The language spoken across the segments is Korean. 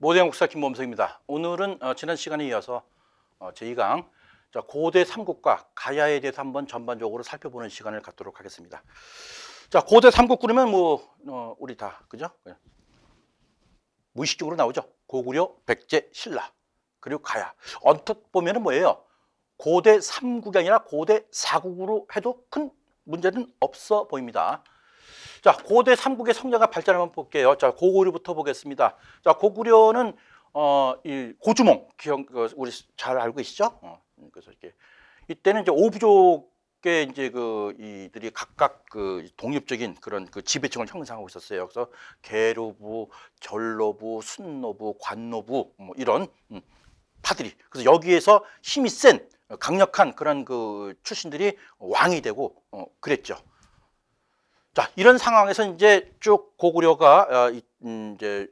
모대양 국사 김범석입니다. 오늘은 지난 시간에 이어서 제2강 고대 삼국과 가야에 대해서 한번 전반적으로 살펴보는 시간을 갖도록 하겠습니다. 자, 고대 삼국 그러면 우리 다 그죠? 무의식적으로 나오죠. 고구려, 백제, 신라 그리고 가야. 언뜻 보면은 뭐예요? 고대 삼국이 아니라 고대 사국으로 해도 큰 문제는 없어 보입니다. 자, 고대 삼국의 성장과 발전을 한번 볼게요. 자, 고구려부터 보겠습니다. 자, 고구려는 이 고주몽 우리 잘 알고 계시죠? 그래서 이렇게 이때는 이제 오부족의 이제 이들이 각각 독립적인 그런 지배층을 형성하고 있었어요. 그래서 계류부, 전로부, 순노부, 관노부 뭐 이런 파들이, 그래서 여기에서 힘이 센 강력한 그런 출신들이 왕이 되고 그랬죠. 자, 이런 상황에서 이제 쭉 고구려가 이제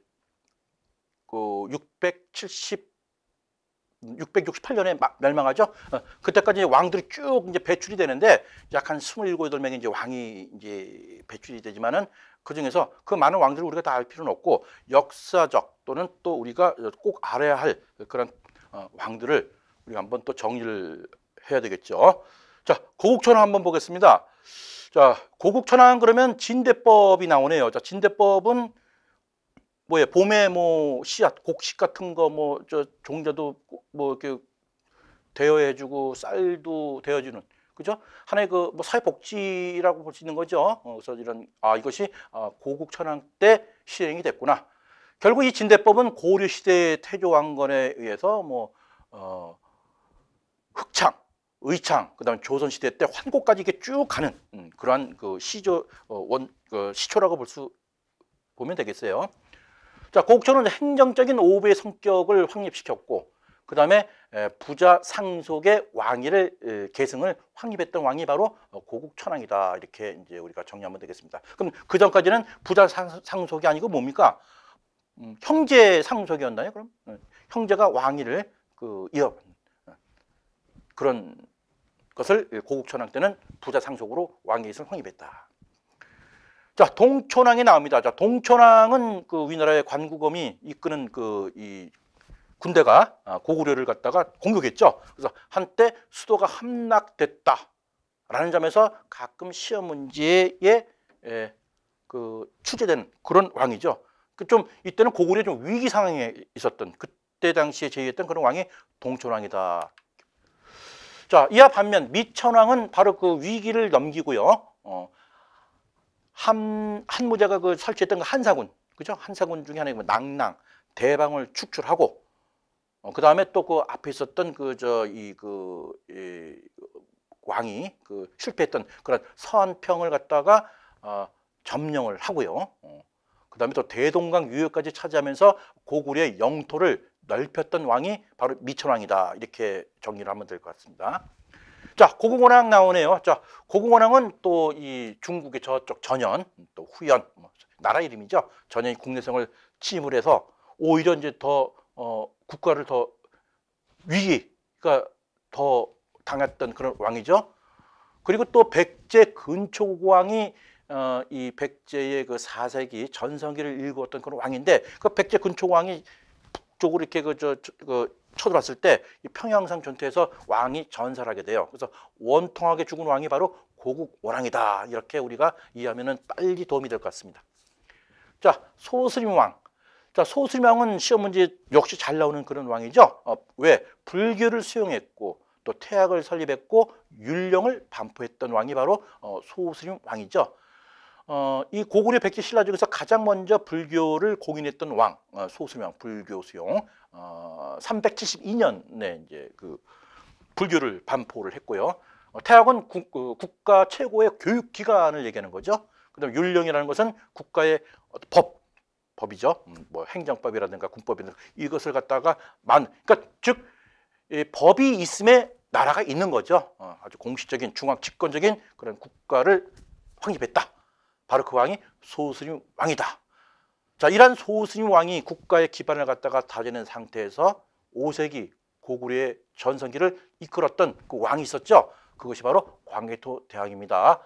668년에 멸망하죠. 그때까지 왕들이 쭉 이제 배출이 되는데 약 한 27, 8명의 이제 왕이 이제 배출이 되지만은 그 중에서 그 많은 왕들을 우리가 다 알 필요는 없고 역사적 또는 또 우리가 꼭 알아야 할 그런 왕들을 우리가 한번 또 정리를 해야 되겠죠. 자, 고국천왕 한번 보겠습니다. 자, 고국천왕 그러면 진대법이 나오네요. 자, 진대법은 뭐예요? 봄에 씨앗, 곡식 같은 거 종자도 이렇게 대여해주고 쌀도 대여주는, 그죠? 하나의 사회복지라고 볼 수 있는 거죠. 그래서 이것이 고국천왕 때 시행이 됐구나. 결국 이 진대법은 고려 시대 태조왕건에 의해서 흑창, 의창, 그다음에 조선 시대 때 환고까지 이렇게 쭉 가는 그러한 시초라고 보면 되겠어요. 자, 고국천은 행정적인 오부의 성격을 확립시켰고, 그다음에 부자 상속의 왕위를 계승을 확립했던 왕이 바로 고국천왕이다. 이렇게 이제 우리가 정리하면 되겠습니다. 그럼 그 전까지는 부자 상속이 아니고 뭡니까? 형제 상속이었나요? 그럼 형제가 왕위를 이어 그런 것을 고국천왕 때는 부자 상속으로 왕위를 확립했다. 자, 동천왕이 나옵니다. 자, 동천왕은 우리나라의 관구검이 이끄는 이 군대가 고구려를 갖다가 공격했죠. 그래서 한때 수도가 함락됐다라는 점에서 가끔 시험 문제에 출제되는 그런 왕이죠. 이때는 고구려 좀 위기 상황에 있었던 그때 당시에 제위했던 그런 왕이 동천왕이다. 자, 이와 반면 미천왕은 바로 그 위기를 넘기고요. 한무제가 설치했던 한사군, 그죠? 한사군 중에 하나가 낭랑, 대방을 축출하고, 그 다음에 또 앞에 있었던 왕이 실패했던 그런 서안평을 갖다가 점령을 하고요. 그 다음에 또 대동강 유역까지 차지하면서 고구려의 영토를 넓혔던 왕이 바로 미천왕이다. 이렇게 정리를 하면 될 것 같습니다. 자, 고국원왕 나오네요. 자, 고국원왕은 또 이 중국의 저쪽 전현, 또 후연, 나라 이름이죠. 전현이 국내성을 침입을 해서 오히려 이제 더 국가를 더 위기가 더 당했던 그런 왕이죠. 그리고 또 백제 근초고왕이 이 백제의 4세기 전성기를 일구었던 그런 왕인데, 그 백제 근초고왕이 북쪽으로 이렇게 쳐들어왔을 때 이 평양성 전투에서 왕이 전살하게 돼요. 그래서 원통하게 죽은 왕이 바로 고국원왕이다. 이렇게 우리가 이해하면은 빨리 도움이 될 것 같습니다. 자, 소스림왕. 자, 소스림왕은 시험 문제 역시 잘 나오는 그런 왕이죠. 왜? 불교를 수용했고 또 태학을 설립했고 율령을 반포했던 왕이 바로 소스림왕이죠. 이 고구려 백제 신라 중에서 가장 먼저 불교를 공인했던 왕, 소스림왕, 불교 수용. 372년에 이제 불교를 반포를 했고요. 태학은 국가 최고의 교육 기관을 얘기하는 거죠. 그다음 율령이라는 것은 국가의 법이죠. 행정법이라든가 군법이라든가 이것을 갖다가 그러니까 즉 법이 있음에 나라가 있는 거죠. 아주 공식적인 중앙 집권적인 그런 국가를 확립했다. 바로 그 왕이 소스림 왕이다. 자, 이러한 소스림 왕이 국가의 기반을 갖다가 다지는 상태에서 5세기 고구려의 전성기를 이끌었던 그 왕이 있었죠. 그것이 바로 광개토 대왕입니다.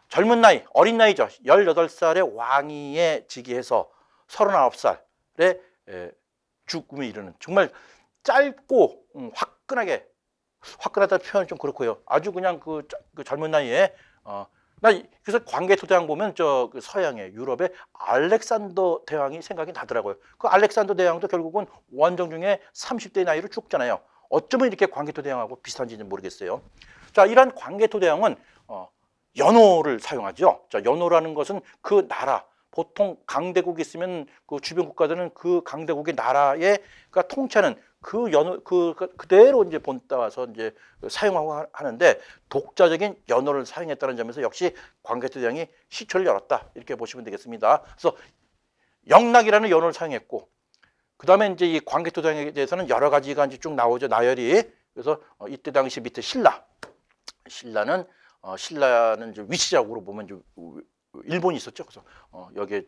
젊은 나이, 어린 나이죠. 18살의 왕위에 즉위해서 39살에 죽음에 이르는 정말 짧고 화끈하다는 표현은 좀 그렇고요. 아주 그냥 그 젊은 나이에 그래서 광개토 대왕 보면 그 서양의 유럽의 알렉산더 대왕이 생각이 나더라고요. 그 알렉산더 대왕도 결국은 원정 중에 30대 나이로 죽잖아요. 어쩌면 이렇게 광개토 대왕하고 비슷한지는 모르겠어요. 자, 이러한 광개토 대왕은 연호를 사용하죠. 자, 연호라는 것은 그 나라, 보통 강대국이 있으면 그 주변 국가들은 그 강대국의 나라의 그러니까 통치하는 그 연호 그대로 이제 본따와서 이제 사용하고 하는데 독자적인 연호를 사용했다는 점에서 역시 광개토 대왕이 시초를 열었다 이렇게 보시면 되겠습니다. 그래서 영락이라는 연호를 사용했고 그 다음에 이제 이 광개토 대왕에 대해서는 여러 가지가 이제 쭉 나오죠. 나열이. 그래서 이때 당시 밑에 신라는 이제 위치적으로 보면 이제 일본이 있었죠. 그래서 여기에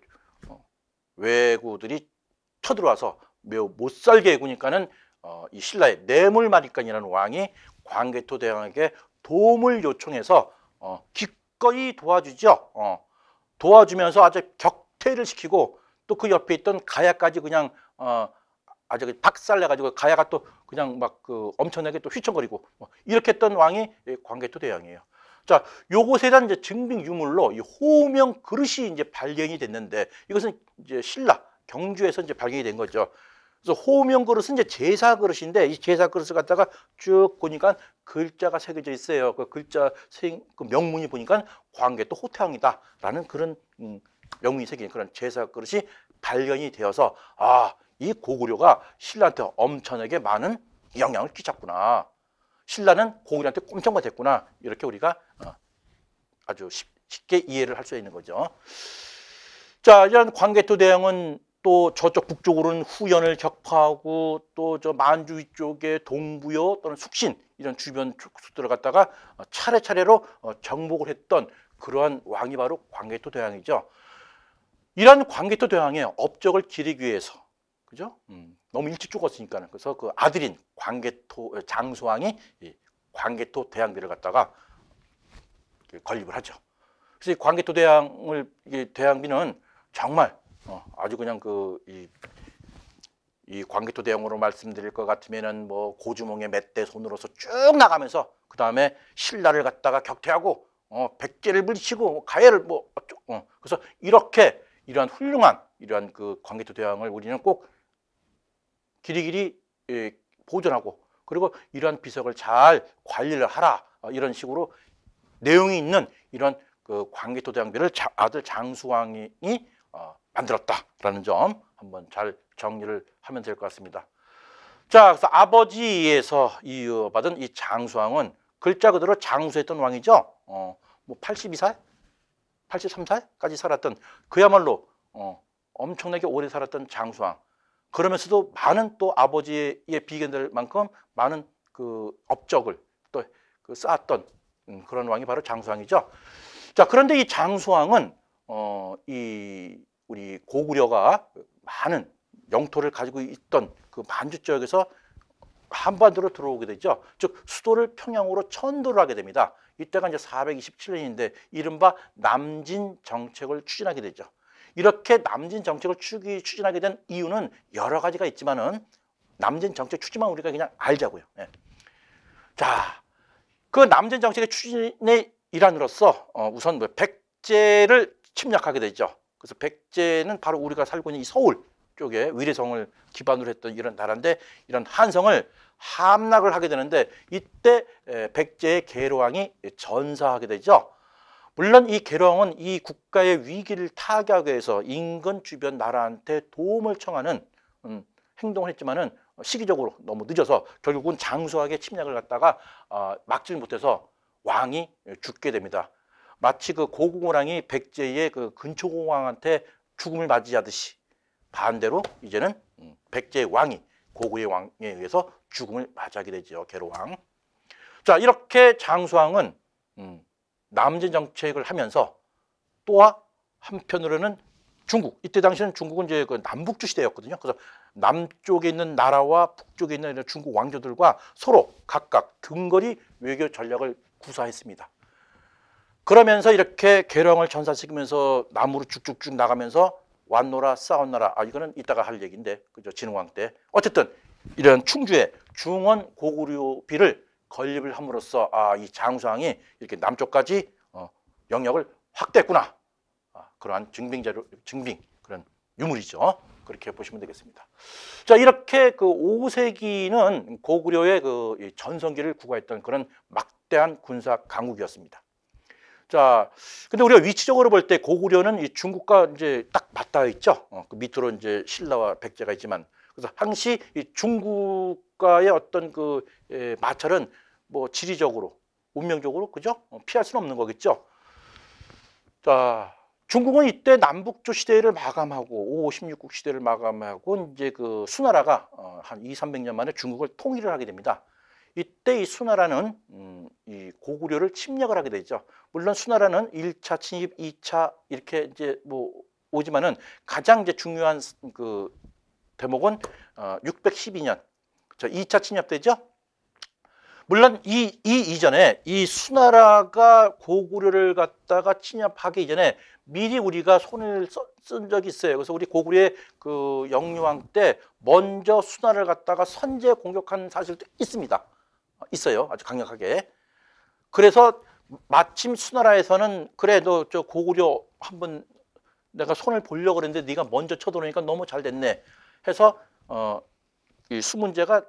외구들이 쳐들어와서 매우 못살게 구니까는 이 신라의 뇌물마리간이라는 왕이 광개토 대왕에게 도움을 요청해서 기꺼이 도와주죠. 도와주면서 아주 격퇴를 시키고 또 그 옆에 있던 가야까지 그냥 아주 박살내가지고 가야가 또 그냥 막 그 엄청나게 또 휘청거리고 이렇게 했던 왕이 광개토 대왕이에요. 자, 요것에 대한 이제 증빙 유물로 이 호명 그릇이 이제 발견이 됐는데 이것은 이제 신라 경주에서 이제 발견이 된 거죠. 그래서 호명 그릇은 이제 제사 그릇인데 이 제사 그릇을 갖다가 쭉 보니까 글자가 새겨져 있어요. 그 글자 그 명문이 보니까 광개토 호태왕이다라는 그런 명문이 새긴 그런 제사 그릇이 발견이 되어서 이 고구려가 신라한테 엄청나게 많은 영향을 끼쳤구나. 신라는 고구려한테 꼼짝만 됐구나. 이렇게 우리가 아주 쉽게 이해를 할 수 있는 거죠. 자, 이런 광개토 대왕은 또 저쪽 북쪽으로는 후연을 격파하고 또 저 만주 위쪽에 동부여 또는 숙신 이런 주변 축수들을 갖다가 차례차례로 정복을 했던 그러한 왕이 바로 광개토 대왕이죠. 이러한 광개토 대왕의 업적을 기리기 위해서 그죠? 너무 일찍 죽었으니까는 그래서 그 아들인 광개토 장수왕이 광개토 대왕비를 갖다가 건립을 하죠. 그래서 이 광개토 대왕비는 정말 아주 그냥 이 광개토 대왕으로 말씀드릴 것 같으면은 뭐 고주몽의 맷대 손으로서 쭉 나가면서 그 다음에 신라를 갖다가 격퇴하고 백제를 물리치고 가야를 그래서 이러한 훌륭한 이러한 그 광개토 대왕을 우리는 꼭 길이길이 보존하고 그리고 이러한 비석을 잘 관리를 하라 이런 식으로 내용이 있는 이런 그 광개토 대왕비를 아들 장수왕이 만들었다라는 점 한번 잘 정리를 하면 될 것 같습니다. 자, 그래서 아버지에서 이어받은 이 장수왕은 글자 그대로 장수했던 왕이죠. 뭐 82살, 83살까지 살았던 그야말로 엄청나게 오래 살았던 장수왕. 그러면서도 많은 또 아버지의 비견들만큼 많은 그 업적을 또 그 쌓았던 그런 왕이 바로 장수왕이죠. 자, 그런데 이 장수왕은 우리 고구려가 많은 영토를 가지고 있던 그 만주 지역에서 한반도로 들어오게 되죠. 즉 수도를 평양으로 천도를 하게 됩니다. 이때가 이제 427년인데 이른바 남진 정책을 추진하게 되죠. 이렇게 남진 정책을 추진하게 된 이유는 여러 가지가 있지만은 남진 정책 추진만 우리가 그냥 알자고요. 자, 그 남진 정책의 추진의 일환으로서 우선 백제를 침략하게 되죠. 그래서 백제는 바로 우리가 살고 있는 이 서울 쪽에 위례성을 기반으로 했던 이런 나라인데 이런 한성을 함락을 하게 되는데 이때 백제의 계로왕이 전사하게 되죠. 물론 이 계로왕은 이 국가의 위기를 타개하기 위해서 인근 주변 나라한테 도움을 청하는 행동을 했지만은 시기적으로 너무 늦어서 결국은 장수왕의 침략을 갖다가 막지 못해서 왕이 죽게 됩니다. 마치 그 고궁호랑이 백제의 그 근초공왕한테 죽음을 맞이하듯이 반대로 이제는 백제의 왕이 고구려의 왕에 의해서 죽음을 맞이하게 되죠. 계로왕. 자, 이렇게 장수왕은 남진 정책을 하면서 또한 한편으로는 중국, 이때 당시에는 중국은 이제 그 남북주 시대였거든요. 그래서 남쪽에 있는 나라와 북쪽에 있는 중국 왕조들과 서로 각각 근거리 외교 전략을 구사했습니다. 그러면서 이렇게 계령을 전사시키면서 남으로 쭉쭉쭉 나가면서 왔노라 싸웠노라. 이거는 이따가 할 얘기인데, 그죠? 진흥왕 때. 어쨌든 이런 충주에 중원 고구려비를 건립을 함으로써 이 장수왕이 이렇게 남쪽까지 영역을 확대했구나. 그러한 증빙 그런 유물이죠. 그렇게 보시면 되겠습니다. 자, 이렇게 그 5세기는 고구려의 그 전성기를 구가했던 그런 막대한 군사 강국이었습니다. 자, 근데 우리가 위치적으로 볼 때 고구려는 이 중국과 이제 딱 맞닿아 있죠. 그 밑으로 이제 신라와 백제가 있지만, 그래서 항시 이 중국과의 어떤 그 마찰은 뭐 지리적으로, 운명적으로, 그죠? 피할 수는 없는 거겠죠. 자, 중국은 이때 남북조 시대를 마감하고 5, 16국 시대를 마감하고 이제 그 수나라가 한 2, 300년 만에 중국을 통일을 하게 됩니다. 이때 이 수나라는 이 고구려를 침략을 하게 되죠. 물론 수나라는 1차 침입, 2차 이렇게 이제 뭐 오지만은 가장 이제 중요한 그 대목은 612년 저 2차 침략 때죠. 물론 이 이전에 이 수나라가 고구려를 갖다가 침략하기 이전에 미리 우리가 손을 쓴 적이 있어요. 그래서 우리 고구려의 그 영유왕 때 먼저 수나라를 갖다가 선제 공격한 사실도 있습니다. 있어요. 아주 강력하게. 그래서 마침 수나라에서는 그래 너 저 고구려 한번 내가 손을 보려고 그랬는데 네가 먼저 쳐들어오니까 너무 잘 됐네 해서 이 수문제가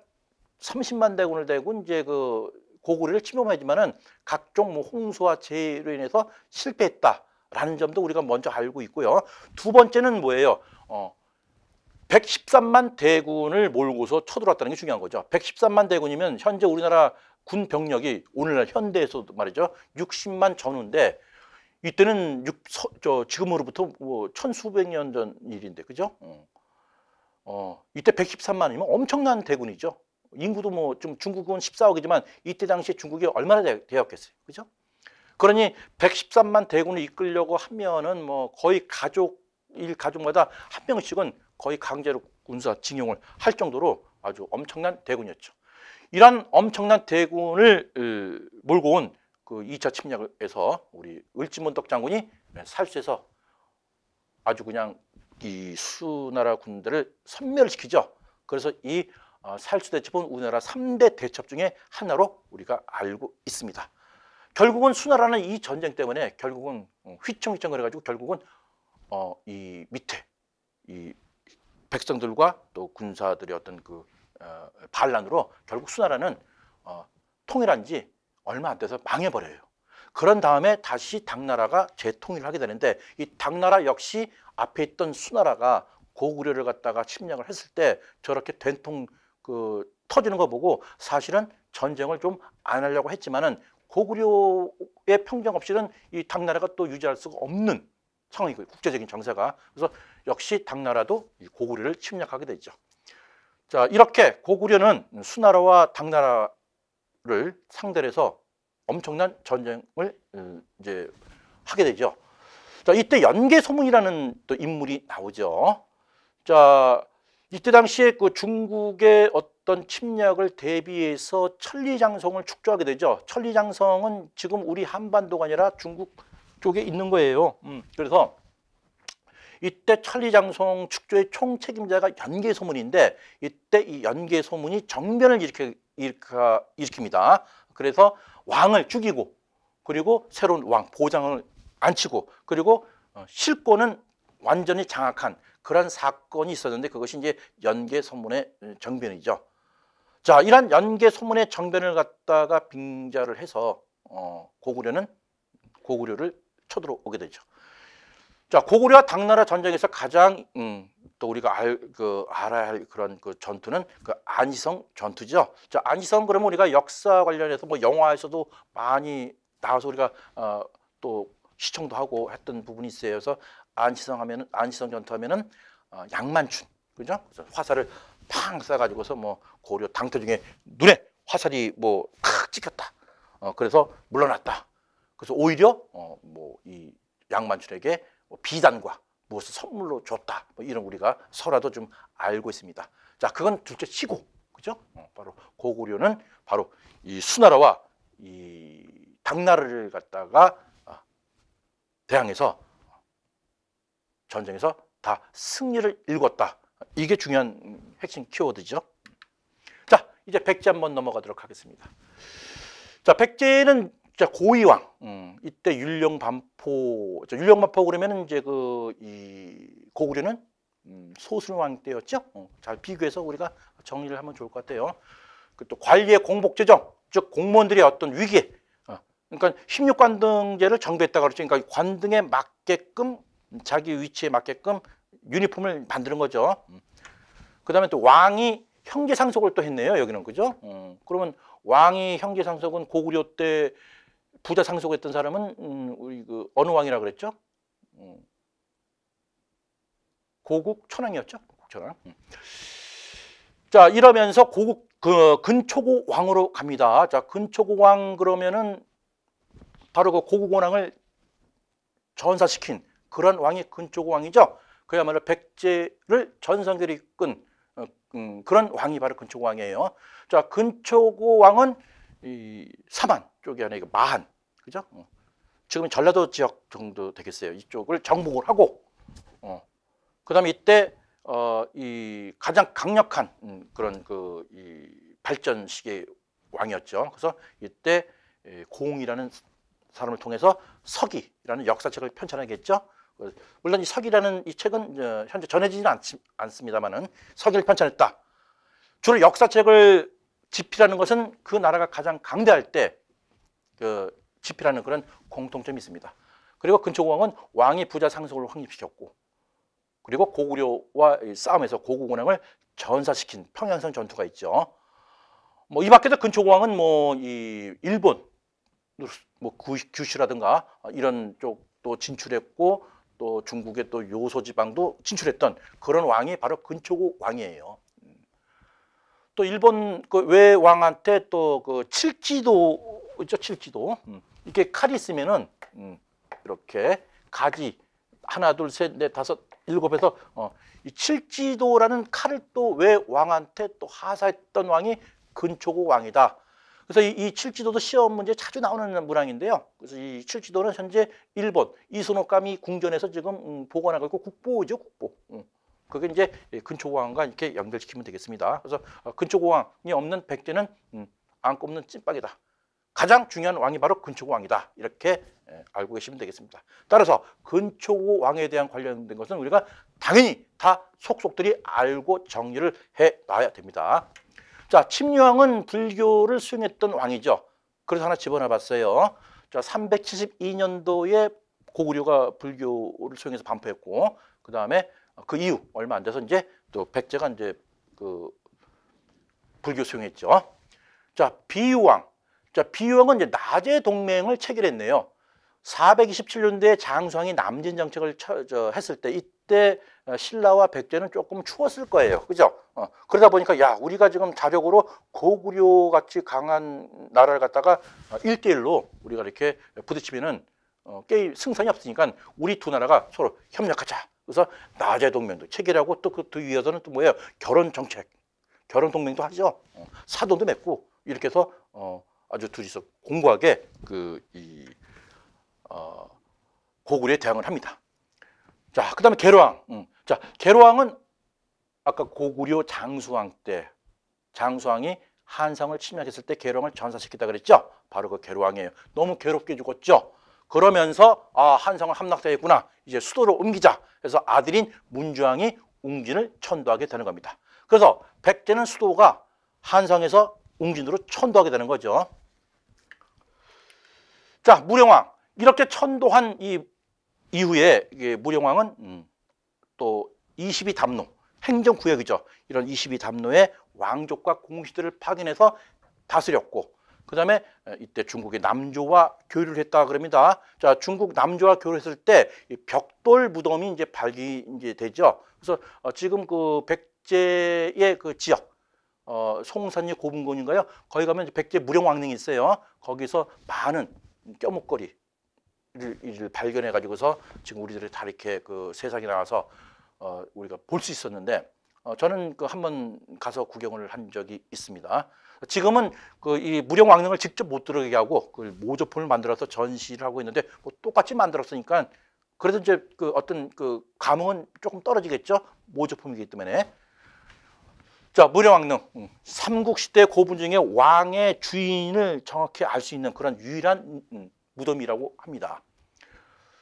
30만 대군을 대고 이제 그 고구려를 침범하지만은 각종 뭐 홍수와 재해로 인해서 실패했다라는 점도 우리가 먼저 알고 있고요. 두 번째는 뭐예요? 113만 대군을 몰고서 쳐들어왔다는 게 중요한 거죠. 113만 대군이면 현재 우리나라 군 병력이 오늘날 현대에서도 말이죠 60만 전후인데 이때는 지금으로부터 뭐 천수백 년 전 일인데 그죠? 이때 113만이면 엄청난 대군이죠. 인구도 뭐 좀 중국은 14억이지만 이때 당시에 중국이 얼마나 되었겠어요. 그죠? 그러니 113만 대군을 이끌려고 하면은 뭐 거의 가족마다 한 명씩은 거의 강제로 군사 징용을 할 정도로 아주 엄청난 대군이었죠. 이런 엄청난 대군을 몰고 온 그 2차 침략에서 우리 을지문덕 장군이 살수해서 아주 그냥 이 수나라 군대를 섬멸시키죠. 그래서 이 살수대첩은 우리나라 3대 대첩 중에 하나로 우리가 알고 있습니다. 결국은 수나라는 이 전쟁 때문에 결국은 휘청휘청 해가지고 결국은 이 밑에 이 백성들과 또 군사들의 어떤 그 반란으로 결국 수나라는 통일한 지 얼마 안 돼서 망해버려요. 그런 다음에 다시 당나라가 재통일을 하게 되는데 이 당나라 역시 앞에 있던 수나라가 고구려를 갖다가 침략을 했을 때 저렇게 된통 터지는 거 보고 사실은 전쟁을 좀 안 하려고 했지만은 고구려의 평정 없이는 이 당나라가 또 유지할 수가 없는 상황이고 국제적인 정세가. 그래서 역시 당나라도 이 고구려를 침략하게 되죠. 자, 이렇게 고구려는 수나라와 당나라를 상대로 해서 엄청난 전쟁을 이제 하게 되죠. 자, 이때 연개소문이라는 또 인물이 나오죠. 자, 이때 당시에 그 중국의 어떤 침략을 대비해서 천리장성을 축조하게 되죠. 천리장성은 지금 우리 한반도가 아니라 중국 쪽에 있는 거예요. 그래서 이때 천리장성 축조의 총책임자가 연개소문인데 이때 이 연개소문이 정변을 일으킵니다. 그래서 왕을 죽이고 그리고 새로운 왕 보장을 앉히고 그리고 실권은 완전히 장악한 그런 사건이 있었는데 그것이 이제 연개소문의 정변이죠. 자, 이런 연개소문의 정변을 갖다가 빙자를 해서 고구려를 쳐들어오게 되죠. 자, 고구려와 당나라 전쟁에서 가장 또 우리가 알아야 할 그런 그 전투는 그 안시성 전투죠. 자, 안시성 그러면 우리가 역사 관련해서 뭐 영화에서도 많이 나와서 우리가 또 시청도 하고 했던 부분이 있어요. 그래서 안시성 전투하면은 양만춘 그죠? 그래서 화살을 팡 쏴가지고서 뭐 고려 당터 중에 눈에 화살이 뭐 탁 찍혔다. 그래서 물러났다. 그래서 오히려 뭐 이 양만춘에게 비단과 무엇을 선물로 줬다. 뭐 이런 우리가 설화도 좀 알고 있습니다. 자, 그건 둘째 치고 그죠? 바로 고구려는 바로 이 수나라와 이 당나라를 갖다가 대항해서 전쟁에서 다 승리를 일궜다. 이게 중요한 핵심 키워드죠. 자, 이제 백제 한번 넘어가도록 하겠습니다. 자, 백제는 고위왕, 이때 율령반포 그러면은 이제 이 고구려는 소순왕 때였죠. 잘 비교해서 우리가 정리를 하면 좋을 것 같아요. 또 관리의 공복제정, 즉 공무원들의 어떤 위기에, 그러니까 16관등제를 정비했다 그랬죠. 그러니까 관등에 맞게끔 자기 위치에 맞게끔 유니폼을 만드는 거죠. 그다음에 또 왕이 형제 상속을 또 했네요. 여기는 그죠? 그러면 왕이 형제 상속은 고구려 때 부자 상속했던 사람은 우리 그 어느 왕이라 그랬죠? 고국 천왕이었죠. 고국 천왕. 자, 이러면서 고국 근초고 왕으로 갑니다. 자, 근초고 왕 그러면은 바로 그 고국 원왕을 전사시킨 그런 왕이 근초고 왕이죠. 그야말로 백제를 전성기를 이끈 그런 왕이 바로 근초고 왕이에요. 자, 근초고 왕은 이 사만 쪽이 아니라 마한, 그죠? 지금 전라도 지역 정도 되겠어요. 이쪽을 정복을 하고, 그다음에 이때 이 가장 강력한 그런 이 발전 시기의 왕이었죠. 그래서 이때 공이라는 사람을 통해서 서기라는 역사책을 편찬하겠죠. 물론 이 서기라는 이 책은 현재 전해지지는 않습니다만은 서기를 편찬했다. 주로 역사책을 집필하는 것은 그 나라가 가장 강대할 때 집필하는 그런 공통점이 있습니다. 그리고 근초고왕은 왕이 부자 상속을 확립시켰고, 그리고 고구려와 싸움에서 고국 원왕을 전사시킨 평양성 전투가 있죠. 이 밖에도 근초고왕은 이 일본, 규슈라든가 이런 쪽도 진출했고, 또 중국의 또 요소 지방도 진출했던 그런 왕이 바로 근초고 왕이에요. 또 일본 그 외왕한테 또 그 칠지도 있죠, 칠지도. 이렇게 칼이 있으면은 이렇게 가지 하나, 둘, 셋, 넷, 다섯, 일곱에서 이 칠지도라는 칼을 또 외왕한테 또 하사했던 왕이 근초고 왕이다. 그래서 이 칠지도도 시험 문제에 자주 나오는 문항인데요. 그래서 이 칠지도는 현재 일본 이소노카미 궁전에서 지금 보관하고 있고 국보죠, 국보. 그게 이제 근초고왕과 이렇게 연결시키면 되겠습니다. 그래서 근초고왕이 없는 백제는 안 꼽는 찐빵이다. 가장 중요한 왕이 바로 근초고왕이다. 이렇게 알고 계시면 되겠습니다. 따라서 근초고왕에 대한 관련된 것은 우리가 당연히 다 속속들이 알고 정리를 해놔야 됩니다. 자, 침류왕은 불교를 수행했던 왕이죠. 그래서 하나 집어넣어 봤어요. 자, 372년도에 고구려가 불교를 수행해서 반포했고, 그 다음에 그 이후 얼마 안 돼서 이제 또 백제가 이제 그 불교 수행했죠. 자, 비유왕. 자, 비유왕은 이제 나제 동맹을 체결했네요. 427년도에 장수왕이 남진 정책을 했을 때 이때 신라와 백제는 조금 추웠을 거예요. 그죠? 그러다 보니까 야, 우리가 지금 자력으로 고구려 같이 강한 나라를 갖다가 1대1로 우리가 이렇게 부딪히면은 게임 승산이 없으니까 우리 두 나라가 서로 협력하자. 그래서 나제 동맹도 체결하고 또 그 위에서는 또 뭐예요? 결혼 정책, 결혼 동맹도 하죠. 사돈도 맺고 이렇게 해서 아주 둘이서 공고하게 고구려에 대항을 합니다. 자, 그다음에 계로왕. 자, 계로왕은 아까 고구려 장수왕 때 장수왕이 한성을 침략했을 때 계로왕을 전사시켰다 그랬죠. 바로 그 계로왕이에요. 너무 괴롭게 죽었죠. 그러면서 한성을 함락당했구나. 이제 수도로 옮기자. 그래서 아들인 문주왕이 웅진을 천도하게 되는 겁니다. 그래서 백제는 수도가 한성에서 웅진으로 천도하게 되는 거죠. 자, 무령왕. 이렇게 천도한 이 이후에 무령왕은 또 22담로, 행정구역이죠. 이런 22담로의 왕족과 공시들을 파견해서 다스렸고, 그 다음에 이때 중국의 남조와 교류를 했다 그럽니다. 자, 중국 남조와 교류했을 때 벽돌 무덤이 이제 발견이 되죠. 그래서 지금 그 백제의 그 지역, 송산리 고분군인가요? 거기 가면 백제 무령왕릉이 있어요. 거기서 많은 껴목걸이를 발견해 가지고서 지금 우리들이 다 이렇게 그 세상에 나와서 우리가 볼 수 있었는데, 저는 그 한번 가서 구경을 한 적이 있습니다. 지금은 그 이 무령왕릉을 직접 못 들어가게 하고 그 모조품을 만들어서 전시를 하고 있는데, 뭐 똑같이 만들었으니까 그래도 이제 그 어떤 그 감흥은 조금 떨어지겠죠. 모조품이기 때문에. 자, 무령왕릉. 삼국시대 고분 중에 왕의 주인을 정확히 알 수 있는 그런 유일한 무덤이라고 합니다.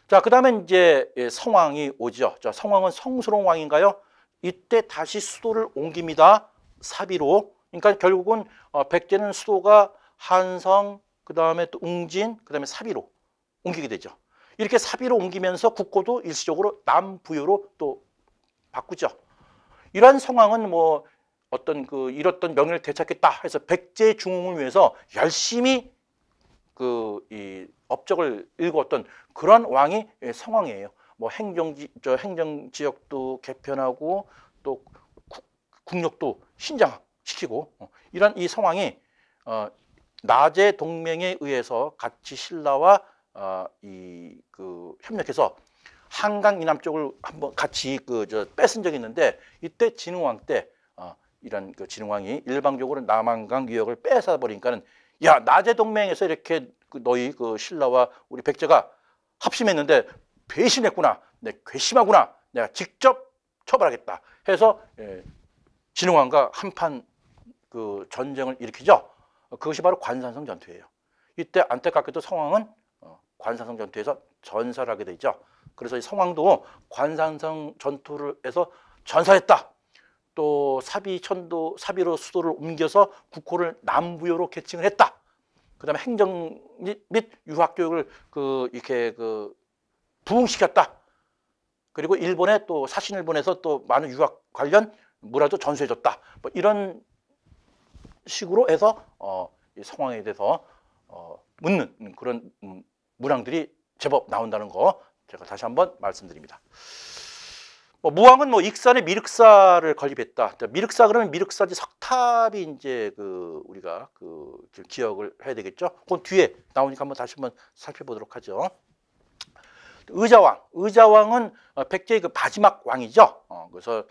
자, 그 다음에 이제 성왕이 오죠. 자, 성왕은 성스러운 왕인가요? 이때 다시 수도를 옮깁니다. 사비로. 그러니까 결국은 백제는 수도가 한성, 그 다음에 또 웅진, 그 다음에 사비로 옮기게 되죠. 이렇게 사비로 옮기면서 국고도 일시적으로 남부여로 또 바꾸죠. 이러한 상황은 뭐 어떤 그 잃었던 명예를 되찾겠다 해서 백제 중흥을 위해서 열심히 그 이 업적을 일구었던 그런 왕이 성왕이에요. 뭐 행정 지역도 개편하고 또 국력도 신장시키고 이런 이 성왕이 나제 동맹에 의해서 같이 신라와 이 그 협력해서 한강 이남 쪽을 한번 같이 뺏은 적이 있는데 이때 진흥왕 때 이런 그 진흥왕이 일방적으로 남한강 유역을 뺏어 버리니까는 야, 나제 동맹에서 이렇게 너희 그 신라와 우리 백제가 합심했는데 배신했구나, 내 괘씸하구나, 내가 직접 처벌하겠다 해서 진흥왕과 한판 그 전쟁을 일으키죠. 그것이 바로 관산성 전투예요. 이때 안타깝게도 성왕은 관산성 전투에서 전사를 하게 되죠. 그래서 이 성왕도 관산성 전투를 해서 전사했다. 또 사비로 수도를 옮겨서 국호를 남부여로 개칭을 했다. 그다음에 행정 및 유학 교육을 이렇게 부흥시켰다. 그리고 일본에 또 사신을 보내서 또 많은 유학 관련 문화도 전수해줬다. 뭐 이런 식으로 해서 이 성왕에 대해서 묻는 그런 문항들이 제법 나온다는 거 제가 다시 한번 말씀드립니다. 무왕은 익산에 미륵사를 건립했다. 미륵사 그러면 미륵사지 석탑이 이제 우리가 기억을 해야 되겠죠. 그건 뒤에 나오니까 다시 한번 살펴보도록 하죠. 의자왕은 백제의 마지막 왕이죠. 그래서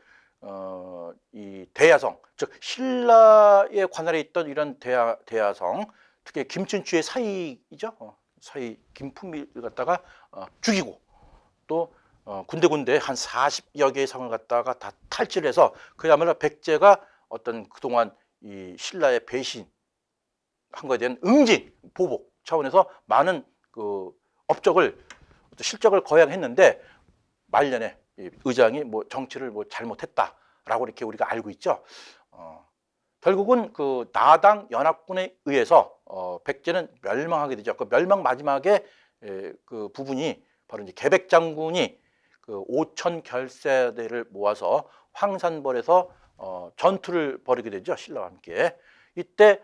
이 대야성, 즉 신라의 관할에 있던 이런 대야성, 특히 김춘추의 사익이죠. 사익 김품미를 갖다가 죽이고 또 군데군데 한 40여 개의 성을 갖다가 다 탈취해서 그야말로 백제가 어떤 그동안 이 신라의 배신한 거에 대한 응징, 보복 차원에서 많은 업적을 실적을 거양했는데 말년에 의장이 정치를 잘못했다라고 이렇게 우리가 알고 있죠. 결국은 나당 연합군에 의해서 백제는 멸망하게 되죠. 그 멸망 마지막에 그 부분이 바로 이제 계백 장군이 5천 결사대를 모아서 황산벌에서 전투를 벌이게 되죠. 신라와 함께. 이때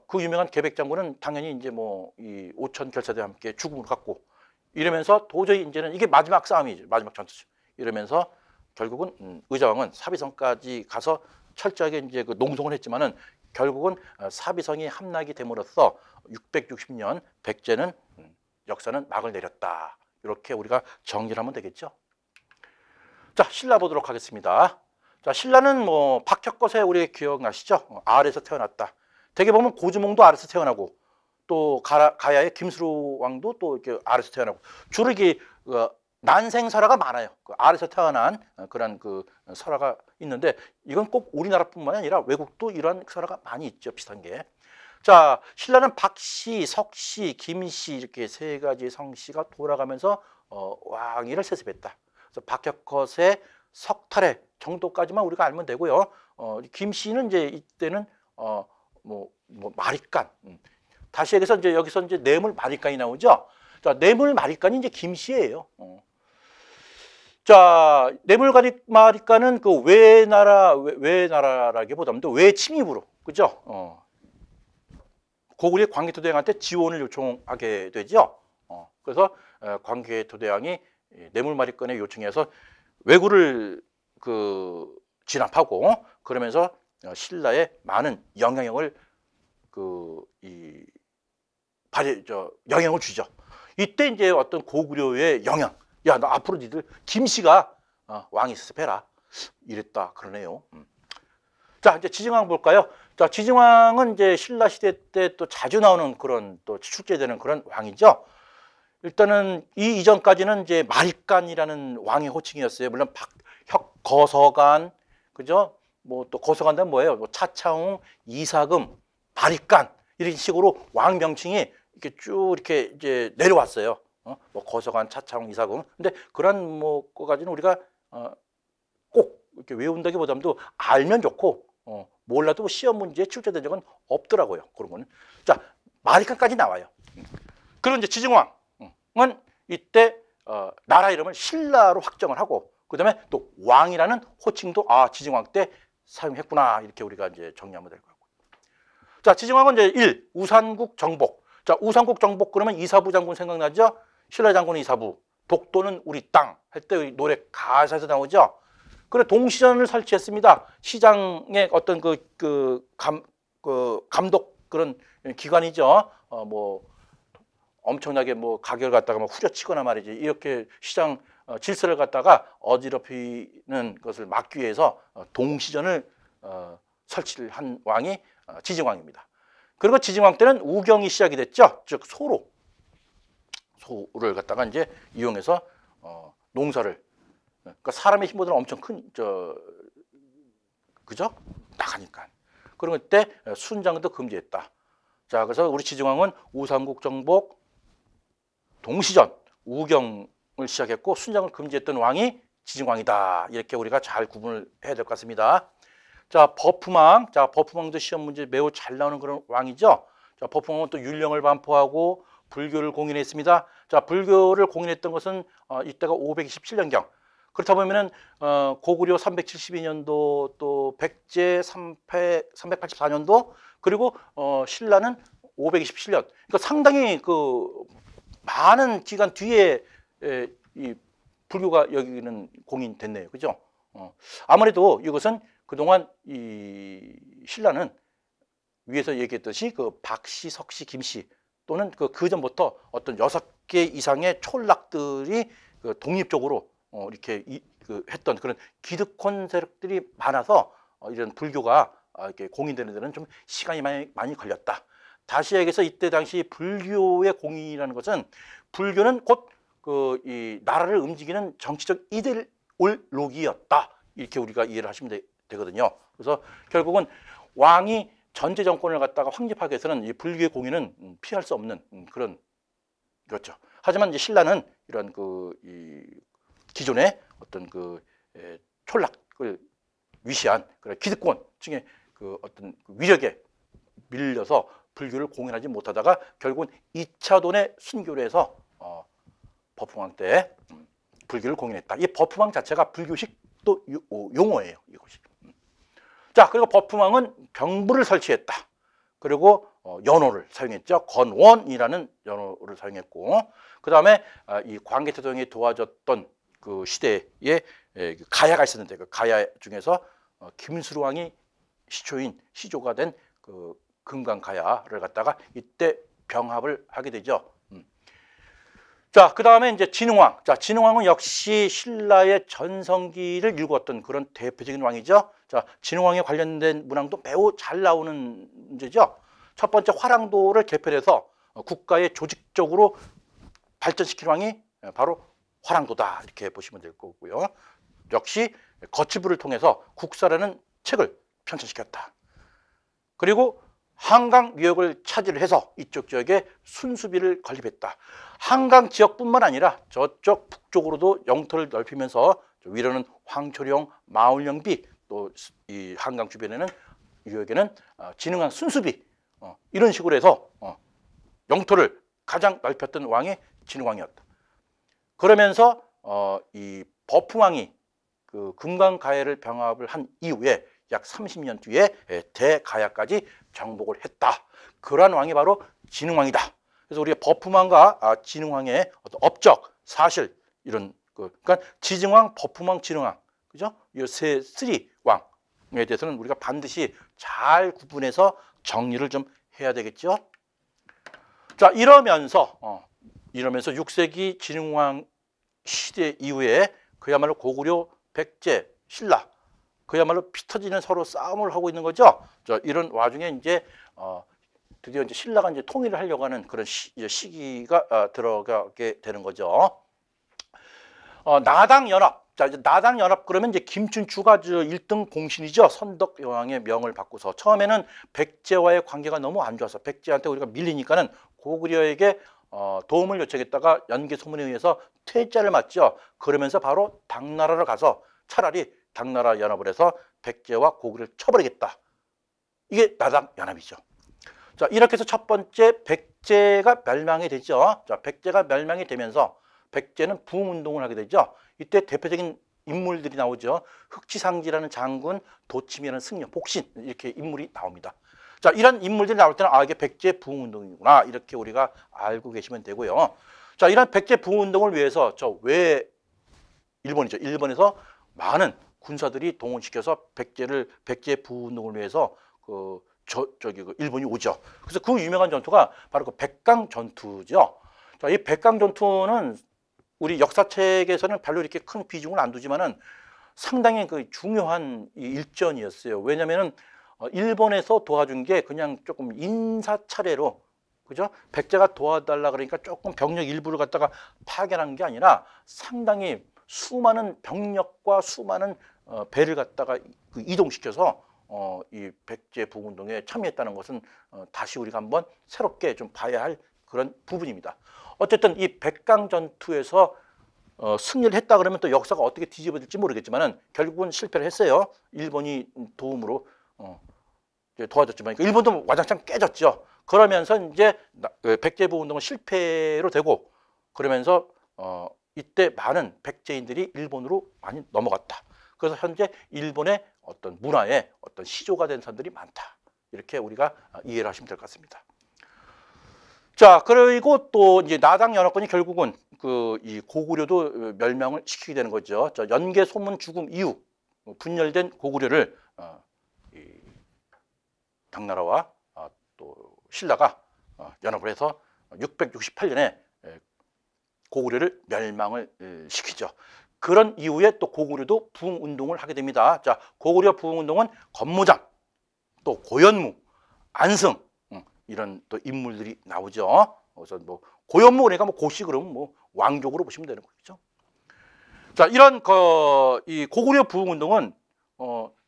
그 유명한 계백 장군은 당연히 이제 이 5천 결사대와 함께 죽음을 갖고 이러면서 도저히 이제는 이게 마지막 싸움이죠. 마지막 전투죠. 이러면서 결국은 의자왕은 사비성까지 가서 철저하게 이제 농성을 했지만은 결국은 사비성이 함락이 됨으로써 660년 백제는 역사는 막을 내렸다. 이렇게 우리가 정리를 하면 되겠죠. 자, 신라 보도록 하겠습니다. 자, 신라는 박혁거세 우리 기억나시죠? 아래에서 태어났다. 대개 보면 고주몽도 아래에서 태어나고 또 가야의 김수로 왕도 또 이렇게 아래에서 태어나고 주로 이게 난생설화가 많아요. 아래에서 태어난 그런 설화가 있는데 이건 꼭 우리나라뿐만 아니라 외국도 이런 설화가 많이 있죠. 비슷한 게. 자, 신라는 박씨, 석씨, 김씨 이렇게 세 가지 성씨가 돌아가면서 왕위를 세습했다. 그래서 박혁거세, 석탈해 정도까지만 우리가 알면 되고요. 김씨는 이제 이때는 마립간. 다시 여기서 이제 뇌물 마립간이 나오죠. 자, 뇌물 마립간이 이제 김씨예요. 자, 뇌물 마립간은 외나라라기보다는 외침입으로, 그죠? 고구려 광개토대왕한테 지원을 요청하게 되죠. 그래서 광개토대왕이 뇌물마립간에 요청해서 왜구를 진압하고 그러면서 신라에 많은 영향력을 영향을 주죠. 이때 이제 어떤 고구려의 영향, 야, 너 앞으로 니들 김씨가 왕이 세습해라 이랬다 그러네요. 자, 이제 지증왕 볼까요? 자, 지증왕은 이제 신라 시대 때 또 자주 나오는 그런 또 축제되는 그런 왕이죠. 일단은 이 이전까지는 이제 마립간이라는 왕의 호칭이었어요. 물론 거서간, 그죠? 뭐 또 거서간다면 뭐예요? 뭐 차차웅, 이사금, 마립간 이런 식으로 왕 명칭이 이렇게 쭉 이렇게 이제 내려왔어요. 뭐 거서간, 차차웅, 이사금. 근데 그런 뭐 거까지는 우리가 꼭 이렇게 외운다기보다도 알면 좋고 몰라도 시험 문제에 출제된 적은 없더라고요. 그런 거는. 자, 마립간까지 나와요. 그리고 이제 지증왕은 이때 나라 이름을 신라로 확정을 하고 그다음에 또 왕이라는 호칭도 지증왕 때 사용했구나 이렇게 우리가 이제 정리하면 될 거고. 자, 지증왕은 이제 1. 우산국 정복. 자, 우산국 정복 그러면 이사부 장군 생각나죠? 신라 장군은 이사부, 독도는 우리 땅 할 때 노래 가사에서 나오죠. 그래 동시전을 설치했습니다. 시장의 어떤 감독 그런 기관이죠. 뭐 엄청나게 뭐 가격을 갖다가 막 후려치거나 말이지 이렇게 시장 질서를 갖다가 어지럽히는 것을 막기 위해서 동시전을 설치를 한 왕이 지증왕입니다. 그리고 지증왕 때는 우경이 시작이 됐죠. 즉 소를 갖다가 이제 이용해서 농사를 그러니까 사람의 힘보다는 엄청 큰 그죠? 나가니까. 그런 때 순장도 금지했다. 자, 그래서 우리 지증왕은 우삼국 정복, 동시전, 우경을 시작했고 순장을 금지했던 왕이 지증왕이다. 이렇게 우리가 잘 구분을 해야 될 것 같습니다. 자, 버프망. 자, 버프망도 시험 문제 매우 잘 나오는 그런 왕이죠. 자, 버프망은 또 율령을 반포하고 불교를 공인했습니다. 자, 불교를 공인했던 것은 이때가 527년경. 그렇다 보면은 고구려 372년도 또 백제 384년도 그리고 신라는 527년. 그러니까 상당히 그 많은 기간 뒤에 이 불교가 여기는 공인됐네요. 그죠? 아무래도 이것은 그동안 이 신라는 위에서 얘기했듯이 그 박씨, 석씨, 김씨 또는 그 전부터 어떤 6개 이상의 촌락들이 그 독립적으로 이렇게 했던 그런 기득권 세력들이 많아서 이런 불교가 이렇게 공인되는 데는 좀 시간이 많이 걸렸다. 다시 얘기해서 이때 당시 불교의 공인이라는 것은 불교는 곧 이 나라를 움직이는 정치적 이데올로기였다. 이렇게 우리가 이해를 하시면 되거든요. 그래서 결국은 왕이 전제 정권을 갖다가 확립하기 위해서는 이 불교의 공인은 피할 수 없는 그런 그렇죠. 하지만 이제 신라는 이런 이 기존의 어떤 촌락을 위시한 그런 기득권 층의 어떤 위력에 밀려서 불교를 공인하지 못하다가 결국은 2차 돈의 순교를 해서 버프왕 때 불교를 공인했다. 이 버프왕 자체가 불교식 또 용어예요. 이것이. 자, 그리고 버프왕은 병부를 설치했다. 그리고 연호를 사용했죠. 건원이라는 연호를 사용했고, 그 다음에 이 광개토동이 도와줬던 그 시대에 가야가 있었는데 그 가야 중에서 김수루왕이 시조가 된 그 금강가야를 갖다가 이때 병합을 하게 되죠. 자, 그 다음에 이제 진흥왕. 자, 진흥왕은 역시 신라의 전성기를 일구었던 그런 대표적인 왕이죠. 자, 진흥왕에 관련된 문항도 매우 잘 나오는 문제죠. 첫 번째 화랑도를 개편해서 국가의 조직적으로 발전시킨 왕이 바로 화랑도다. 이렇게 보시면 될 거고요. 역시 거치부를 통해서 국사라는 책을 편찬시켰다. 그리고 한강 유역을 차지를 해서 이쪽 지역에 순수비를 건립했다. 한강 지역뿐만 아니라 저쪽 북쪽으로도 영토를 넓히면서 위로는 황초령, 마을령비 또 이 한강 주변에는 유역에는 진흥왕 순수비 이런 식으로 해서 영토를 가장 넓혔던 왕이 진흥왕이었다. 그러면서 이 버프왕이 그 금강가야를 병합을 한 이후에 약 30년 뒤에 대가야까지 정복을 했다. 그러한 왕이 바로 진흥왕이다. 그래서 우리가 버프왕과 진흥왕의 어떤 업적, 사실 이런 그러니까 지증왕, 버프왕, 진흥왕, 그죠? 이 쓰리 왕에 대해서는 우리가 반드시 잘 구분해서 정리를 좀 해야 되겠죠. 자, 이러면서 6세기 진흥왕 시대 이후에 그야말로 고구려, 백제, 신라 그야말로 피 터지는 서로 싸움을 하고 있는 거죠. 자, 이런 와중에 이제 드디어 이제 신라가 이제 통일을 하려고 하는 그런 시기가 들어가게 되는 거죠. 나당 연합. 자, 이제 나당 연합 그러면 이제 김춘추가 1등 공신이죠. 선덕 여왕의 명을 받고서 처음에는 백제와의 관계가 너무 안 좋아서 백제한테 우리가 밀리니까는 고구려에게 도움을 요청했다가 연개 소문에 의해서 퇴짜를 맞죠. 그러면서 바로 당나라로 가서 차라리 당나라 연합을 해서 백제와 고구려를 쳐버리겠다. 이게 나당 연합이죠. 자, 이렇게 해서 첫 번째 백제가 멸망이 되죠. 자, 백제가 멸망이 되면서 백제는 부흥운동을 하게 되죠. 이때 대표적인 인물들이 나오죠. 흑지상지라는 장군, 도치미라는 승려, 복신 이렇게 인물이 나옵니다. 자, 이런 인물들이 나올 때는 이게 백제 부흥운동이구나 이렇게 우리가 알고 계시면 되고요. 자, 이런 백제 부흥운동을 위해서 일본이죠. 일본에서 많은 군사들이 동원시켜서 백제 부흥운동을 위해서 일본이 오죠. 그래서 그 유명한 전투가 바로 그 백강 전투죠. 자, 이 백강 전투는 우리 역사책에서는 별로 이렇게 큰 비중을 안 두지만은 상당히 그 중요한 일전이었어요. 왜냐면은 일본에서 도와준 게 그냥 조금 인사 차례로, 그죠? 백제가 도와달라 그러니까 조금 병력 일부를 갖다가 파견한 게 아니라 상당히 수많은 병력과 수많은 배를 갖다가 이동시켜서 이 백제 부흥운동에 참여했다는 것은 다시 우리가 한번 새롭게 좀 봐야 할 그런 부분입니다. 어쨌든 이 백강 전투에서 승리를 했다 그러면 또 역사가 어떻게 뒤집어질지 모르겠지만은 결국은 실패를 했어요. 일본이 도움으로 도와줬지만 일본도 와장창 깨졌죠. 그러면서 이제 백제 부흥운동은 실패로 되고 그러면서 이때 많은 백제인들이 일본으로 많이 넘어갔다. 그래서 현재 일본의 어떤 문화의 어떤 시조가 된 사람들이 많다. 이렇게 우리가 이해를 하시면 될 것 같습니다. 자, 그리고 또 이제 나당 연합군이 결국은 이 고구려도 멸망을 시키게 되는 거죠. 자, 연개 소문 죽음 이후 분열된 고구려를 이 당나라와 또 신라가 연합을 해서 668년에 고구려를 멸망을 시키죠. 그런 이후에 또 고구려도 부흥운동을 하게 됩니다. 자, 고구려 부흥운동은 권무장, 또 고현무, 안승 이런 또 인물들이 나오죠. 그래서 뭐 고현무 그러니까 뭐 고씨 그러면 뭐 왕족으로 보시면 되는 거죠. 자, 이런 이 고구려 부흥운동은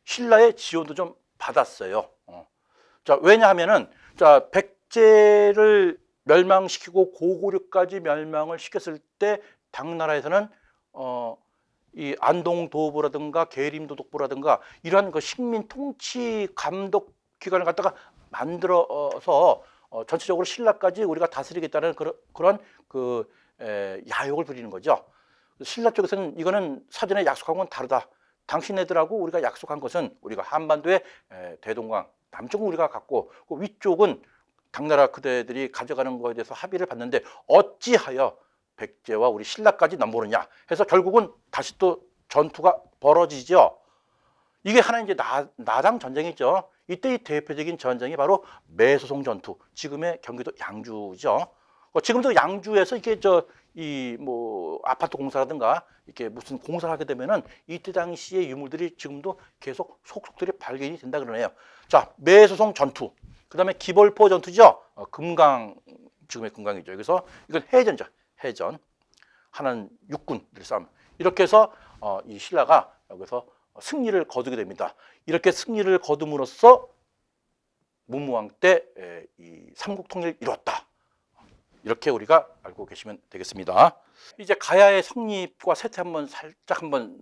신라의 지원도 좀 받았어요. 자, 왜냐하면은 자, 백제를 멸망시키고 고구려까지 멸망을 시켰을 때 당나라에서는 이 안동도보라든가 계림도독보라든가 이러한 그 식민 통치 감독 기관을 갖다가 만들어서 전체적으로 신라까지 우리가 다스리겠다는 그런 야욕을 부리는 거죠. 신라 쪽에서는 이거는 사전에 약속한 건 다르다. 당신네들하고 우리가 약속한 것은 우리가 한반도의 대동강 남쪽은 우리가 갖고 그 위쪽은 당나라 그대들이 가져가는 거에 대해서 합의를 봤는데 어찌하여 백제와 우리 신라까지 넘보느냐 해서 결국은 다시 또 전투가 벌어지죠. 이게 하나 이제 나당 전쟁이죠. 이때 이 대표적인 전쟁이 바로 매소송 전투, 지금의 경기도 양주죠. 지금도 양주에서 이게 뭐 아파트 공사라든가 이렇게 무슨 공사를 하게 되면은 이때 당시의 유물들이 지금도 계속 속속들이 발견이 된다 그러네요. 자, 매소송 전투, 그다음에 기벌포 전투죠. 금강, 지금의 금강이죠. 그래서 이건 해전죠. 해전. 하나는 육군들 싸움. 이렇게 해서 이 신라가 여기서 승리를 거두게 됩니다. 이렇게 승리를 거둠으로써 문무왕 때 이 삼국 통일을 이뤘다. 이렇게 우리가 알고 계시면 되겠습니다. 이제 가야의 성립과 세태 살짝 한번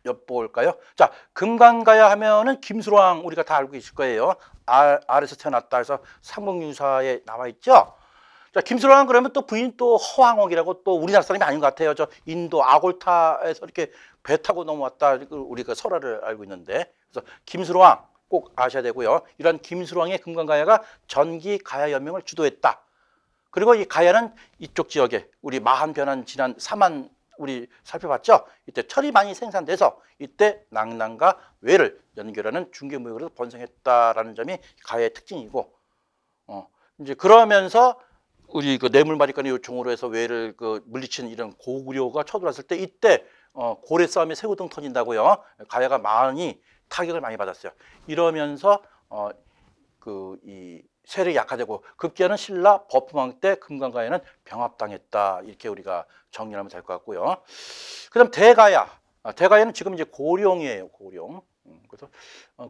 엿볼까요? 자, 금강가야 하면은 김수로왕 우리가 다 알고 계실 거예요. 알에서 태어났다 해서 삼국유사에 나와 있죠. 자, 김수로왕 그러면 또 부인 또 허황옥이라고 또 우리나라 사람이 아닌 것 같아요. 인도 아골타에서 이렇게 배 타고 넘어왔다. 우리가 설화를 알고 있는데, 그래서 김수로왕 꼭 아셔야 되고요. 이런 김수로왕의 금강가야가 전기 가야 연맹을 주도했다. 그리고 이 가야는 이쪽 지역에 우리 마한 변한 지난 사만 우리 살펴봤죠. 이때 철이 많이 생산돼서 이때 낭랑과 외를 연결하는 중개무역으로 번성했다라는 점이 가야의 특징이고, 이제 그러면서 우리 그 뇌물마리간의 요청으로 해서 외를 물리친 이런 고구려가 쳐들어왔을 때 이때 고래 싸움에 새우등 터진다고요. 가야가 많이 타격을 많이 받았어요. 이러면서 이 세력이 약화되고 급기야는 신라 버프망 때 금강가야는 병합당했다. 이렇게 우리가 정리하면 될 것 같고요. 그다음 대가야. 대가야는 지금 이제 고령이에요. 고령. 그래서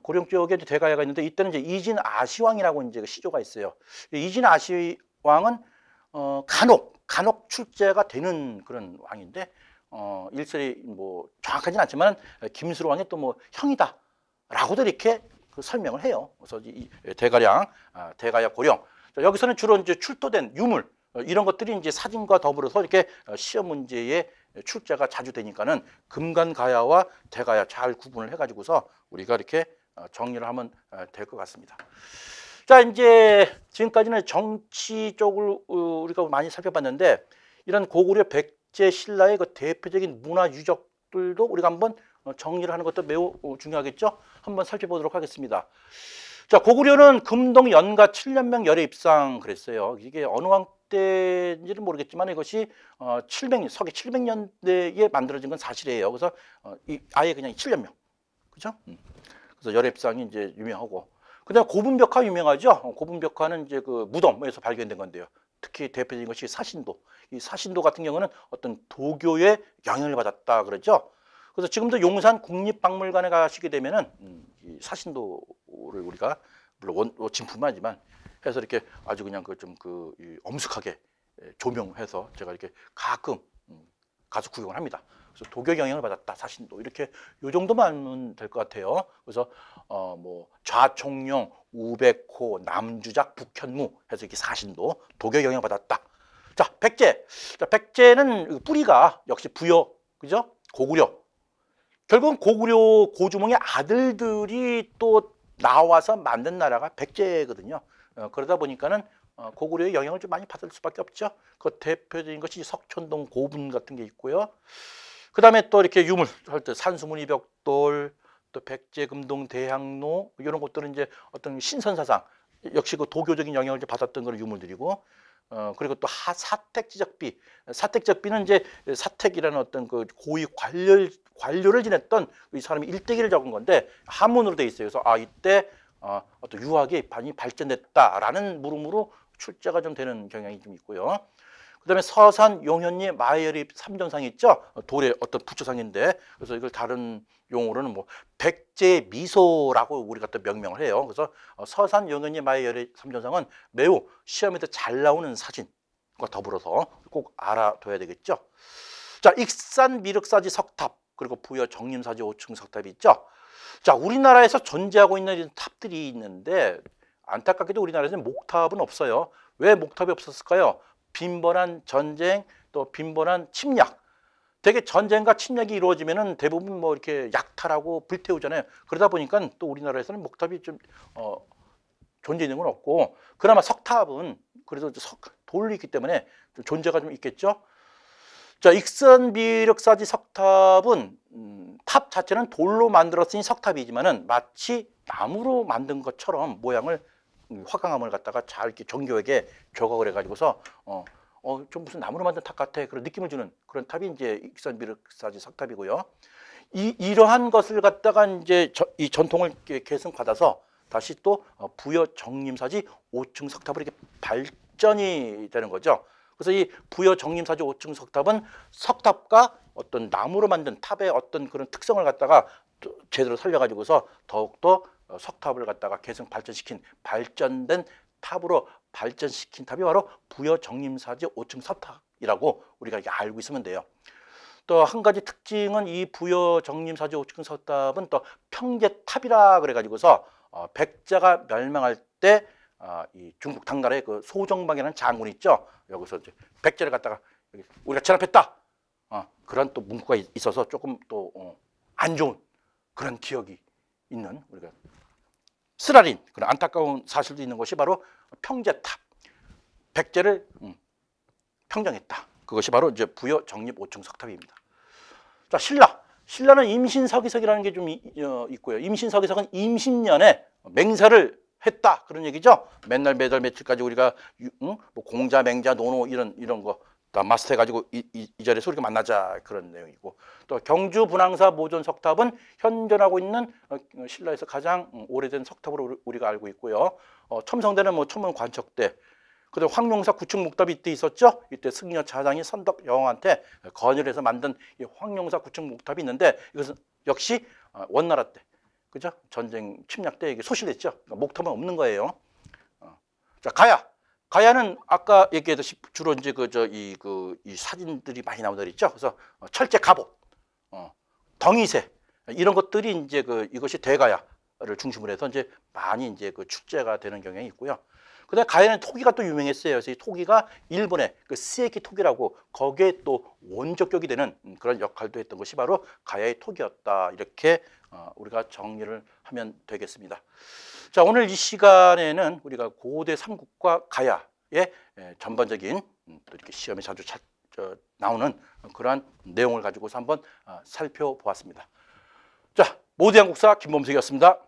고령 쪽에 이제 대가야가 있는데 이때는 이제 이진 아시왕이라고 이제 시조가 있어요. 이진 아시왕은 간혹 출제가 되는 그런 왕인데 일설이 뭐 정확하진 않지만 김수로 왕의 또 뭐 형이다라고도 이렇게 그 설명을 해요. 그래서 이 대가량, 대가야 고령. 여기서는 주로 이제 출토된 유물 이런 것들이 이제 사진과 더불어서 이렇게 시험 문제에 출제가 자주 되니까는 금간가야와 대가야 잘 구분을 해가지고서 우리가 이렇게 정리를 하면 될 것 같습니다. 자, 이제 지금까지는 정치 쪽을 우리가 많이 살펴봤는데 이런 고구려 백제 신라의 그 대표적인 문화 유적들도 우리가 한번 정리를 하는 것도 매우 중요하겠죠. 한번 살펴보도록 하겠습니다. 자, 고구려는 금동 연가 7년명 열애 입상 그랬어요. 이게 어느 왕 때인지는 모르겠지만 이것이 서기 700년대에 만들어진 건 사실이에요. 그래서 아예 그냥 7년명, 그죠? 그래서 열애 입상이 이제 유명하고, 그다음 고분벽화 유명하죠. 고분벽화는 이제 그 무덤에서 발견된 건데요. 특히 대표적인 것이 사신도. 이 사신도 같은 경우는 어떤 도교의 영향을 받았다 그러죠. 그래서 지금도 용산 국립박물관에 가시게 되면은 이 사신도를 우리가 물론 진품하지만 해서 이렇게 아주 그냥 그 좀 그 엄숙하게 조명해서 제가 이렇게 가끔 가서 구경을 합니다. 그래서 도교 영향을 받았다 사신도 이렇게 요 정도만 하면 될 것 같아요. 그래서 뭐 좌총령, 우백호, 남주작, 북현무 해서 이렇게 사신도 도교 영향을 받았다. 자, 백제. 자, 백제는 뿌리가 역시 부여, 그죠? 고구려. 결국은 고구려 고주몽의 아들들이 또 나와서 만든 나라가 백제거든요. 그러다 보니까는 고구려의 영향을 좀 많이 받을 수밖에 없죠. 그 대표적인 것이 석촌동 고분 같은 게 있고요. 그 다음에 또 이렇게 유물 할 때 산수문이 벽돌, 또 백제금동 대학로 이런 것들은 이제 어떤 신선사상 역시 그 도교적인 영향을 받았던 그런 유물들이고. 그리고 또 사택지적비, 사택지적비는 이제 사택이라는 어떤 그 고위 관료를 지냈던 이 사람이 일대기를 적은 건데 한문으로 돼 있어요. 그래서 이때 어떤 유학이 많이 발전됐다라는 물음으로 출제가 좀 되는 경향이 좀 있고요. 그다음에 서산 용현리 마열이 삼전상이 있죠. 돌의 어떤 부처상인데 그래서 이걸 다른 용어로는 뭐 백제 미소라고 우리가 또 명명을 해요. 그래서 서산 용현리 마열의 삼전상은 매우 시험에서 잘 나오는 사진과 더불어서 꼭 알아둬야 되겠죠. 자, 익산 미륵사지 석탑 그리고 부여 정림사지 5층 석탑이 있죠. 자, 우리나라에서 존재하고 있는 탑들이 있는데 안타깝게도 우리나라에서는 목탑은 없어요. 왜 목탑이 없었을까요? 빈번한 전쟁, 또 빈번한 침략. 되게 전쟁과 침략이 이루어지면은 대부분 뭐 이렇게 약탈하고 불태우잖아요. 그러다 보니까 또 우리나라에서는 목탑이 좀 존재 있는 건 없고, 그나마 석탑은 그래도 돌이 있기 때문에 좀 존재가 좀 있겠죠. 자, 익산 비력사지 석탑은 탑 자체는 돌로 만들었으니 석탑이지만은 마치 나무로 만든 것처럼 모양을 화강암을 갖다가 잘 이렇게 정교하게 조각을 해가지고서 좀 무슨 나무로 만든 탑 같아 그런 느낌을 주는 그런 탑이 이제 익산 비력사지 석탑이고요. 이러한 것을 갖다가 이제 이 전통을 계승받아서 다시 또 부여 정림사지 5층 석탑으로 이렇게 발전이 되는 거죠. 그래서 이 부여 정림사지 5층 석탑은 석탑과 어떤 나무로 만든 탑의 어떤 그런 특성을 갖다가 제대로 살려가지고서 더욱더 석탑을 갖다가 계승 발전시킨 발전된 탑으로 발전시킨 탑이 바로 부여 정림사지 5층 석탑이라고 우리가 이렇게 알고 있으면 돼요. 또 한 가지 특징은 이 부여 정림사지 5층 석탑은 또 평제탑이라 그래가지고서 백제가 멸망할 때 이 중국 당나라의 그 소정방이라는 장군이 있죠. 여기서 이제 백제를 갖다가 우리가 진압했다. 그런 또 문구가 있어서 조금 또 안 좋은 그런 기억이 있는 우리가 쓰라린 그런 안타까운 사실도 있는 것이 바로 평제탑. 백제를 평정했다. 그것이 바로 이제 부여 정립 5층 석탑입니다. 자, 신라는 임신서기석이라는 게 좀 있고요. 임신서기석은 임신년에 맹사를 했다 그런 얘기죠. 맨날 매달 며칠까지 우리가 뭐 공자, 맹자, 노노 이런 거 다 마스터해가지고 이 자리에서 우리가 만나자 그런 내용이고 또 경주 분황사 모존 석탑은 현존하고 있는 신라에서 가장 오래된 석탑으로 우리가 알고 있고요. 첨성대는 뭐 천문 관척대. 그다음 황룡사 구층 목탑이 이때 있었죠. 이때 승려 차장이 선덕 여왕한테 건의를 해서 만든 이 황룡사 구층 목탑이 있는데 이것은 역시 원나라 때, 그죠? 전쟁 침략 때 이게 소실됐죠. 그러니까 목탑은 없는 거예요. 자, 가야는 아까 얘기했듯이 주로 이제 이 사진들이 많이 나오는 데 있죠. 그래서 철제 갑옷, 덩이새 이런 것들이 이제 이것이 대가야를 중심으로 해서 이제 많이 이제 축제가 되는 경향이 있고요. 그다음에 가야는 토기가 또 유명했어요. 그래서 이 토기가 일본의 스에키 토기라고 거기에 또 원조격이 되는 그런 역할도 했던 것이 바로 가야의 토기였다. 이렇게 우리가 정리를 하면 되겠습니다. 자, 오늘 이 시간에는 우리가 고대 삼국과 가야의 전반적인 또 이렇게 시험에 자주 나오는 그러한 내용을 가지고서 한번 살펴보았습니다. 자, 모두의 한국사 김범석이었습니다.